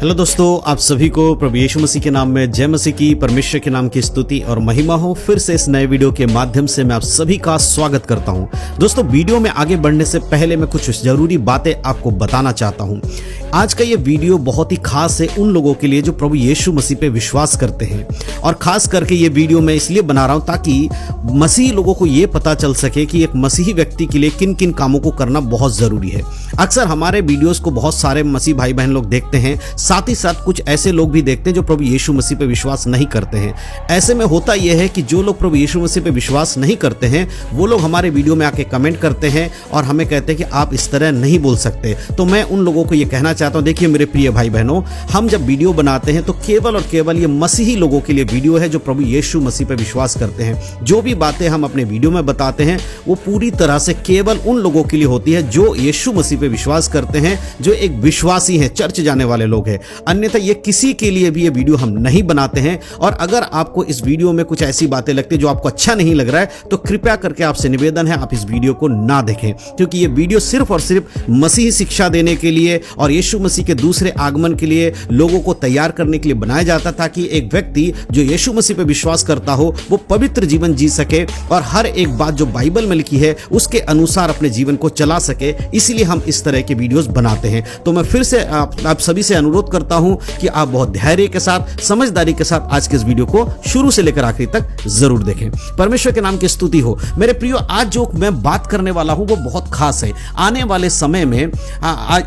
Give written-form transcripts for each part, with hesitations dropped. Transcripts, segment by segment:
Hello दोस्तों, आप सभी को प्रभु यीशु मसीह के नाम में जय मसीह की। परमेश्वर के नाम की स्तुति और महिमा हो। फिर से इस नए वीडियो के माध्यम से मैं आप सभी का स्वागत करता हूं। दोस्तों, वीडियो में आगे बढ़ने से पहले मैं कुछ जरूरी बातें आपको बताना चाहता हूं। आज का ये वीडियो बहुत ही खास है उन लोगों के लिए जो प्रभु यीशु मसीह पे विश्वास करते हैं, और खास करके ये वीडियो मैं इसलिए बना रहा हूं ताकि मसीही लोगों को ये पता चल सके कि एक मसीही व्यक्ति के लिए किन किन कामों को करना बहुत जरूरी है। अक्सर हमारे वीडियोस को बहुत सारे मसीह भाई बहन लोग देखते हैं, साथ ही साथ कुछ ऐसे लोग भी देखते हैं जो प्रभु यीशु मसीह पे विश्वास नहीं करते हैं। ऐसे में होता यह है कि जो लोग प्रभु यीशु मसीह पे विश्वास नहीं करते हैं वो लोग हमारे वीडियो में आके कमेंट करते हैं और हमें कहते हैं कि आप इस तरह नहीं बोल सकते। तो मैं उन लोगों को ये कहना चाहता हूं, देखिए मेरे प्रिय भाई बहनों, हम जब वीडियो बनाते हैं तो केवल और केवल ये मसीही लोगों के लिए वीडियो है जो प्रभु यीशु मसीह पे विश्वास करते हैं। जो भी बातें हम अपने वीडियो में बताते हैं वो पूरी तरह से केवल उन लोगों के लिए होती है जो यीशु मसीह पे विश्वास करते हैं, जो एक विश्वासी हैं, चर्च जाने वाले लोग हैं। अन्यथा ये किसी के लिए भी ये वीडियो हम नहीं बनाते हैं। और अगर आपको इस वीडियो में कुछ ऐसी बातें लगती है जो आपको अच्छा नहीं लग रहा है तो कृपया करके आपसे निवेदन है आप इस वीडियो को ना देखें, क्योंकि ये वीडियो सिर्फ और सिर्फ मसीही शिक्षा देने के लिए और यीशु मसीह के दूसरे आगमन के लिए लोगों को तैयार करने के लिए बनाया जाता, ताकि एक व्यक्ति जो यीशु मसीह पे विश्वास करता हो वो पवित्र जीवन जी सके और हर एक बात जो बाइबल में लिखी है उसके अनुसार अपने जीवन को चला सके। इसीलिए हम इस तरह के वीडियोस बनाते हैं। तो मैं फिर से आप सभी से अनुरोध करता हूं कि आप बहुत धैर्य के साथ, समझदारी के साथ आज के इस वीडियो को शुरू से लेकर आखिरी तक जरूर देखें। परमेश्वर के नाम की स्तुति हो। मेरे प्रियो, आज जो मैं बात करने वाला हूं वो बहुत खास है। आने वाले समय में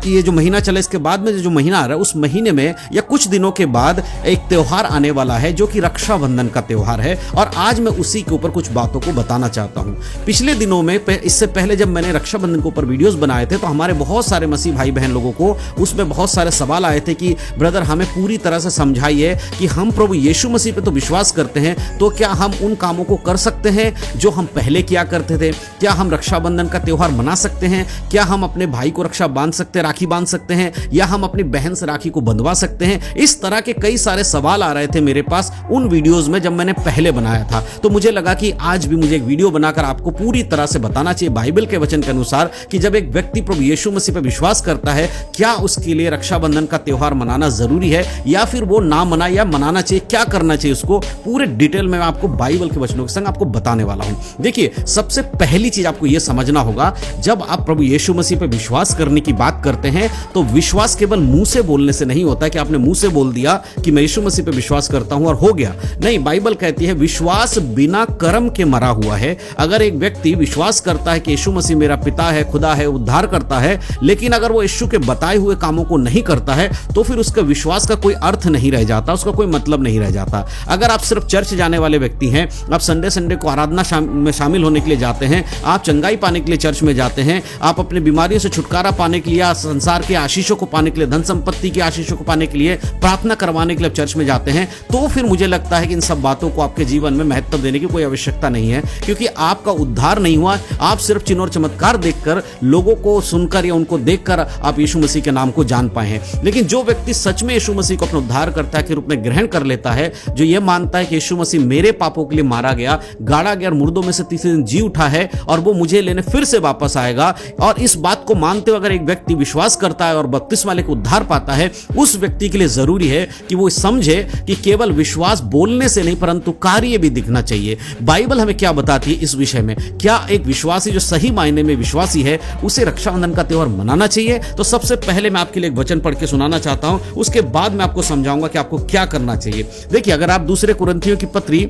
ये जो महीना चले इसके बाद में जो महीना आ रहा है उस महीने में या कुछ दिनों के बाद एक त्योहार आने वाला है जो कि रक्षाबंधन का त्योहार है, और आज मैं उसी के ऊपर कुछ बातों को बताना चाहता हूं। पिछले दिनों में इससे पहले जब मैंने रक्षाबंधन के ऊपर वीडियोस बनाए थे तो हमारे बहुत सारे मसीह भाई बहन लोगों को उसमें बहुत सारे सवाल आए थे कि ब्रदर हमें पूरी तरह से समझाइए कि हम प्रभु यीशु मसीह पे तो विश्वास करते हैं, तो क्या हम उन कामों को कर सकते हैं जो हम पहले किया करते थे? क्या हम रक्षाबंधन का त्योहार मना सकते हैं? क्या हम अपने भाई को रक्षा बांध सकते हैं, राखी बांध सकते हैं, या हम अपनी बहन से राखी को बंधवा सकते हैं? इस तरह के कई सारे सवाल आ रहे थे मेरे पास उन वीडियोस में जब मैंने पहले बनाया था। तो मुझे लगा कि आज भी मुझे एक वीडियो बनाकर आपको पूरी तरह से बताना चाहिए बाइबल के वचन के अनुसार कि जब एक व्यक्ति प्रभु यीशु मसीह पे विश्वास करता है क्या उसके लिए रक्षाबंधन का त्योहार मनाना जरूरी है या फिर वो ना मनाए या मनाना चाहिए, क्या करना चाहिए उसको पूरे डिटेल में मैं आपको बाइबल के वचनों के संग आपको बताने वाला हूं। देखिए, सबसे पहली चीज आपको यह समझना होगा, जब आप प्रभु यीशु मसीह पे विश्वास करने की बात करते हैं तो विश्वास केवल मुंह से बोलने से नहीं होता कि आपने मुंह से बोल दिया कि मैं यीशु मसीह पे विश्वास करता हूं और हो गया। नहीं, बाइबल कहती है विश्वास बिना कर्म के मरा हुआ है। अगर एक व्यक्ति विश्वास करता है कि यीशु मसीह मेरा पिता है, खुदा है, उद्धार करता है, लेकिन अगर वो यीशु के बताए हुए कामों को नहीं करता है तो फिर उसका विश्वास का कोई अर्थ नहीं रह जाता, उसका कोई मतलब नहीं रह जाता। अगर आप सिर्फ चर्च जाने वाले व्यक्ति हैं, आप संडे को आराधना में शामिल होने के लिए जाते हैं, आप चंगाई पाने के लिए चर्च में जाते हैं, आप अपनी बीमारियों से छुटकारा पाने के लिए, संसार के आशीषों को पाने के लिए, धन संपत्ति के आशीषों को पाने के लिए, प्रार्थना करवाने के लिए चर्च में जाते हैं, तो फिर मुझे लगता है कि इन सब बातों को आपके जीवन में महत्व देने की कोई आवश्यकता नहीं है, क्योंकि आपका उद्धार नहीं हुआ। आप सिर्फ चिन्ह और चमत्कार देखकर, लोगों को सुनकर या उनको देखकर आप यीशु मसीह के नाम को जान पाए हैं। लेकिन जो व्यक्ति सच में यीशु मसीह को अपना उद्धार करता के रूप में ग्रहण कर लेता है, जो यह मानता है कि यीशु मसीह मेरे पापों के लिए मारा गया, गाड़ा गया और मुर्दों में से तीसरे दिन जी उठा है और वो मुझे लेने फिर से वापस आएगा, और इस बात को मानते हुए अगर एक व्यक्ति विश्वास करता है और बपतिस्मा लेकर उद्धार पाता है, उस व्यक्ति के लिए जरूरी है कि वो समझे कि केवल विश्वास बोलने से नहीं परंतु कार्य भी दिखना चाहिए। बाइबल हमें क्या बताती है इस विषय में? क्या एक विश्वासी जो सही मायने में विश्वासी है उसे रक्षाबंधन का त्योहार मनाना चाहिए? तो सबसे पहले मैं आपके लिए एक वचन पढ़ के सुनाना चाहता हूं, उसके बाद मैं आपको समझाऊंगा कि आपको क्या करना चाहिए। देखिए, अगर आप दूसरे कुरिन्थियों की पत्री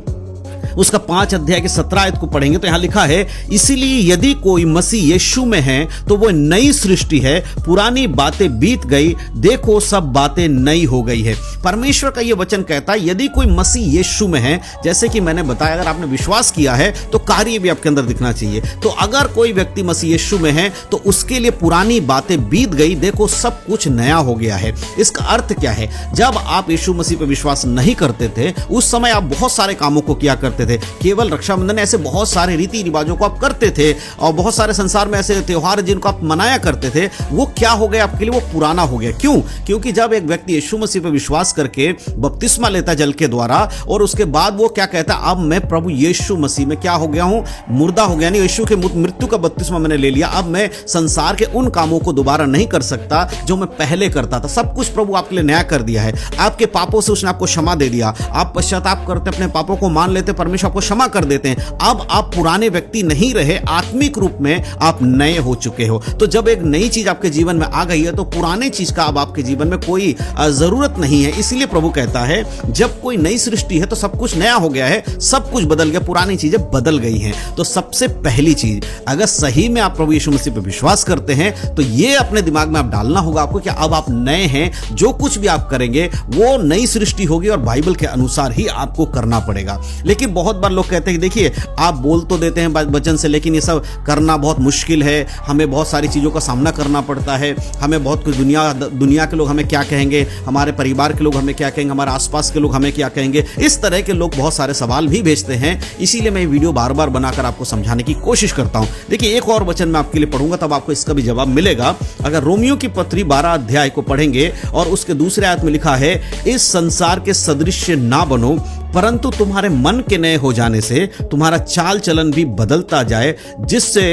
उसका 5 अध्याय के 17 आयत को पढ़ेंगे तो यहां लिखा है, इसीलिए यदि कोई मसीह यीशु में है तो वो नई सृष्टि है, पुरानी बातें बीत गई, देखो सब बातें नई हो गई है। परमेश्वर का यह वचन कहता है यदि कोई मसीह यीशु में है, जैसे कि मैंने बताया, अगर आपने विश्वास किया है तो कार्य भी आपके अंदर दिखना चाहिए। तो अगर कोई व्यक्ति मसीह यीशु में है तो उसके लिए पुरानी बातें बीत गई, देखो सब कुछ नया हो गया है। इसका अर्थ क्या है? जब आप यीशु मसीह पर विश्वास नहीं करते थे उस समय आप बहुत सारे कामों को किया करते थे, थे। केवल रक्षाबंधन, ऐसे बहुत सारे रीति रिवाजों को आप करते थे और बहुत सारे संसार में ऐसे त्योहार जिनको आप मनाया करते थे, वो क्या हो गया आपके लिए? वो पुराना हो गया। क्यों? क्योंकि जब एक व्यक्ति यीशु मसीह पर विश्वास करके बपतिस्मा लेता जल के द्वारा और उसके बाद वो क्या कहता, अब मैं प्रभु यीशु मसीह में क्या हो गया हूं? मुर्दा हो गया। नहीं, यीशु के मृत्यु का बपतिस्मा मैंने ले लिया। अब मैं संसार के उन कामों को दोबारा नहीं कर सकता जो मैं पहले करता था। सब कुछ प्रभु आपके लिए नया कर दिया है। आपके पापों से उसने आपको क्षमा दे दिया। आप पश्चाताप करते, अपने पापों को मान लेते, परमेश्वर आपको क्षमा कर देते हैं। अब आप पुराने व्यक्ति नहीं रहे, आत्मिक रूप में आप नए हो चुके हो। तो जब एक नई चीज आपके जीवन में आ गई है तो पुराने चीज का अब आपके जीवन में कोई जरूरत नहीं है। इसलिए प्रभु कहता है जब कोई नई सृष्टि है तो सब कुछ नया हो गया है, सब कुछ बदल गया, पुरानी चीजें बदल गई हैं। तो सबसे पहली चीज, अगर सही में आप प्रभु यीशु मसीह पर विश्वास करते हैं तो ये अपने दिमाग में आप डालना होगा आपको कि अब आप नए हैं। जो कुछ भी आप करेंगे वो नई सृष्टि होगी और बाइबल के अनुसार ही आपको करना पड़ेगा। लेकिन बहुत बार लोग कहते हैं देखिए, आप बोल तो देते हैं वचन से, लेकिन ये सब करना बहुत मुश्किल है, हमें बहुत सारी चीजों का सामना करना पड़ता है, हमें बहुत कुछ दुनिया के लोग हमें क्या कहेंगे, हमारे परिवार के लोग हमें क्या कहेंगे, हमारे आसपास के लोग हमें क्या कहेंगे। इस तरह के लोग बहुत सारे सवाल भी भेजते हैं। इसीलिए मैं ये वीडियो बार बार बनाकर आपको समझाने की कोशिश करता हूं। देखिए, एक और वचन मैं आपके लिए पढ़ूंगा, तब आपको इसका भी जवाब मिलेगा। अगर रोमियो की पत्री 12 अध्याय को पढ़ेंगे और उसके दूसरे आयत में लिखा है, इस संसार के सदृश्य ना बनो, परंतु तुम्हारे मन के नए हो जाने से तुम्हारा चाल चलन भी बदलता जाए, जिससे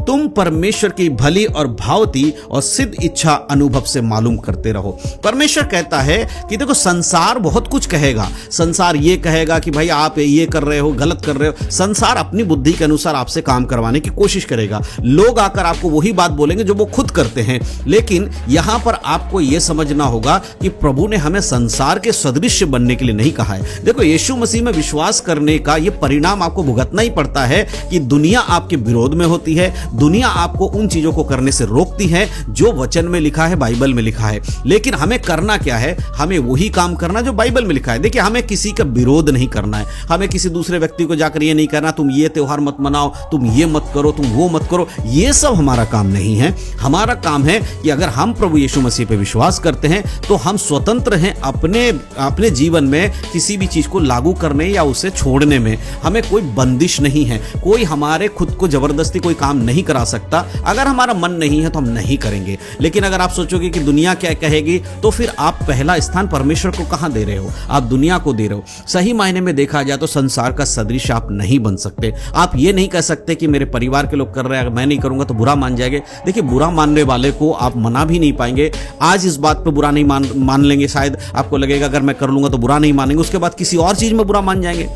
तुम परमेश्वर की भली और भावती और सिद्ध इच्छा अनुभव से मालूम करते रहो। परमेश्वर कहता है कि देखो, संसार बहुत कुछ कहेगा। संसार ये कहेगा कि भाई आप ये कर रहे हो, गलत कर रहे हो। संसार अपनी बुद्धि के अनुसार आपसे काम करवाने की कोशिश करेगा। लोग आकर आपको वही बात बोलेंगे जो वो खुद करते हैं। लेकिन यहां पर आपको यह समझना होगा कि प्रभु ने हमें संसार के सदृश्य बनने के लिए नहीं कहा है। देखो, यीशु मसीह में विश्वास करने का यह परिणाम आपको भुगतना ही पड़ता है कि दुनिया आपके विरोध में होती है, दुनिया आपको उन चीजों को करने से रोकती है जो वचन में लिखा है, बाइबल में लिखा है। लेकिन हमें करना क्या है? हमें वही काम करना जो बाइबल में लिखा है। देखिए, हमें किसी का विरोध नहीं करना है, हमें किसी दूसरे व्यक्ति को जाकर ये नहीं करना तुम ये त्योहार मत मनाओ, तुम ये मत करो, तुम वो मत करो। ये सब हमारा काम नहीं है। हमारा काम है कि अगर हम प्रभु यीशु मसीह पे विश्वास करते हैं तो हम स्वतंत्र हैं अपने जीवन में किसी भी चीज को लागू करने या उसे छोड़ने में। हमें कोई बंदिश नहीं है, कोई हमारे खुद को जबरदस्ती कोई काम नहीं करा सकता। अगर हमारा मन नहीं है तो हम नहीं करेंगे। लेकिन अगर आप सोचोगे कि दुनिया क्या कहेगी, तो फिर आप पहला स्थान परमेश्वर को कहां दे रहे हो? आप दुनिया को दे रहे हो। सही मायने में देखा जाए तो संसार का सदृश आप नहीं बन सकते। आप ये नहीं कह सकते कि मेरे परिवार के लोग कर रहे हैं, अगर मैं नहीं करूंगा तो बुरा मान जाएंगे। देखिए, बुरा मानने वाले को आप मना भी नहीं पाएंगे। आज इस बात पे बुरा नहीं मान लेंगे, शायद आपको लगेगा अगर मैं कर लूंगा तो बुरा नहीं मानेंगे, उसके बाद किसी और चीज में बुरा मान जाएंगे।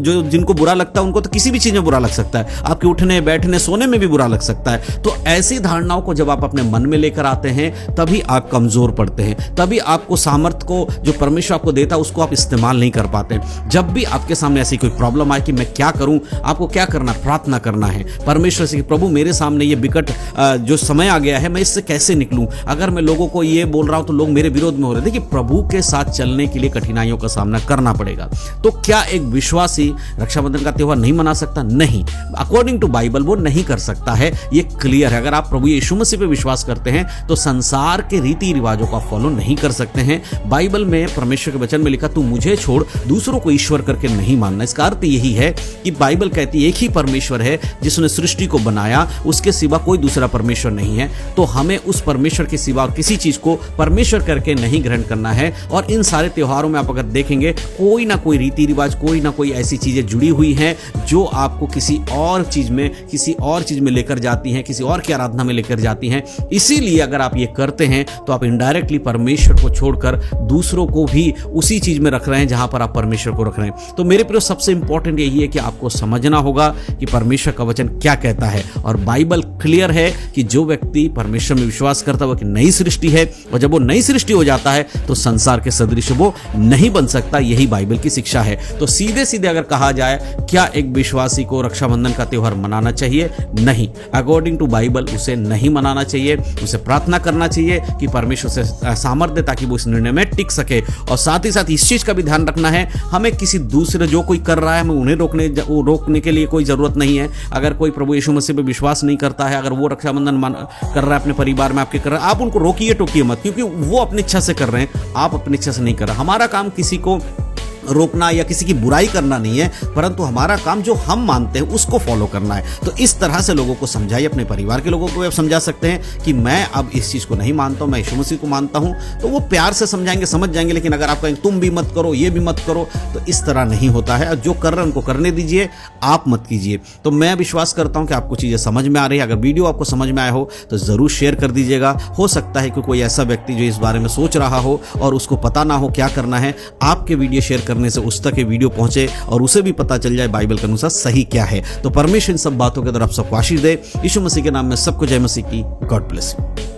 जो जिनको बुरा लगता है उनको तो किसी भी चीज में बुरा लग सकता है, आपके उठने बैठने सोने में भी बुरा लग सकता है। तो ऐसी धारणाओं को जब आप अपने मन में लेकर आते हैं तभी आप कमजोर पड़ते हैं, तभी आपको सामर्थ्य को जो परमेश्वर आपको देता है उसको आप इस्तेमाल नहीं कर पाते। जब भी आपके सामने ऐसी कोई प्रॉब्लम आए कि मैं क्या करूं, आपको क्या करना? प्रार्थना करना है परमेश्वर से कि प्रभु मेरे सामने ये विकट जो समय आ गया है, मैं इससे कैसे निकलूं? अगर मैं लोगों को ये बोल रहा हूं तो लोग मेरे विरोध में हो रहे हैं। देखिए, प्रभु के साथ चलने के लिए कठिनाइयों का सामना करना पड़ेगा। तो क्या एक विश्वासी रक्षाबंधन का त्योहार नहीं मना सकता? नहीं, अकॉर्डिंग टू बाइबल वो नहीं कर सकता है, ये क्लियर है। अगर आप प्रभु यीशु मसीह पे विश्वास करते हैं तो संसार के रीति रिवाजों का फॉलो नहीं कर सकते हैं। बाइबल में परमेश्वर के वचन में लिखा, तू मुझे छोड़ दूसरों को ईश्वर करके नहीं मानना। इसका अर्थ यही है कि बाइबल कहती है एक ही परमेश्वर है जिसने सृष्टि को बनाया, उसके सिवा कोई दूसरा परमेश्वर नहीं है। तो हमें उस परमेश्वर के सिवा किसी चीज को परमेश्वर करके नहीं ग्रहण करना है। और इन सारे त्योहारों में आप अगर देखेंगे, कोई ना कोई रीति रिवाज, कोई ना कोई ऐसी चीजें जुड़ी हुई हैं जो आपको किसी और चीज में लेकर जाती हैं, किसी और की आराधना में लेकर जाती हैं। इसीलिए अगर आप ये करते हैं तो आप इनडायरेक्टली परमेश्वर को छोड़कर दूसरों को भी उसी चीज में रख रहे हैं जहां पर आप परमेश्वर को रख रहे हैं। तो मेरे प्रिय, सबसे इंपॉर्टेंट यही है कि आपको समझना होगा कि परमेश्वर का वचन क्या कहता है। और बाइबल क्लियर है कि जो व्यक्ति परमेश्वर में विश्वास करता है वो कि नई सृष्टि है, और जब वो नई सृष्टि हो जाता है तो संसार के सदृश वो नहीं बन सकता। यही बाइबल की शिक्षा है। तो सीधे सीधे अगर कहा जाए, क्या एक विश्वासी को रक्षाबंधन का त्योहार मनाना चाहिए? नहीं, अकॉर्डिंग टू बाइबल उसे नहीं मनाना चाहिए। उसे प्रार्थना करना चाहिए कि परमेश्वर से सामर्थ्य दे ताकि वो इस निर्णय में टिक सके। और साथ ही साथ इस चीज का भी ध्यान रखना है, हमें किसी दूसरे जो कोई कर रहा है हमें उन्हें रोकने के लिए कोई जरूरत नहीं है। अगर कोई प्रभु यीशु मसीह पे विश्वास नहीं करता है, अगर वो रक्षाबंधन कर रहा है अपने परिवार में आपके कर रहा है, आप उनको रोकिए टोकिए मत, क्योंकि वो अपनी इच्छा से कर रहे हैं, आप अपनी इच्छा से नहीं कर रहे। हमारा काम किसी को रोकना या किसी की बुराई करना नहीं है, परंतु हमारा काम जो हम मानते हैं उसको फॉलो करना है। तो इस तरह से लोगों को समझाइए, अपने परिवार के लोगों को भी आप समझा सकते हैं कि मैं अब इस चीज़ को नहीं मानता हूँ, मैं यीशु मसीह को मानता हूँ, तो वो प्यार से समझाएंगे, समझ जाएंगे। लेकिन अगर आप कहेंगे तुम भी मत करो, ये भी मत करो, तो इस तरह नहीं होता है। जो कर रहे हैं उनको करने दीजिए, आप मत कीजिए। तो मैं विश्वास करता हूँ कि आपको चीज़ें समझ में आ रही है। अगर वीडियो आपको समझ में आया हो तो ज़रूर शेयर कर दीजिएगा। हो सकता है कि कोई ऐसा व्यक्ति जो इस बारे में सोच रहा हो और उसको पता ना हो क्या करना है, आपके वीडियो शेयर करने से उस तक वीडियो पहुंचे और उसे भी पता चल जाए बाइबल के अनुसार सही क्या है। तो परमेश्वर इन सब बातों के द्वारा आप सबको आशीष दे। यीशु मसीह के नाम में सबको जय मसीह की। God bless you.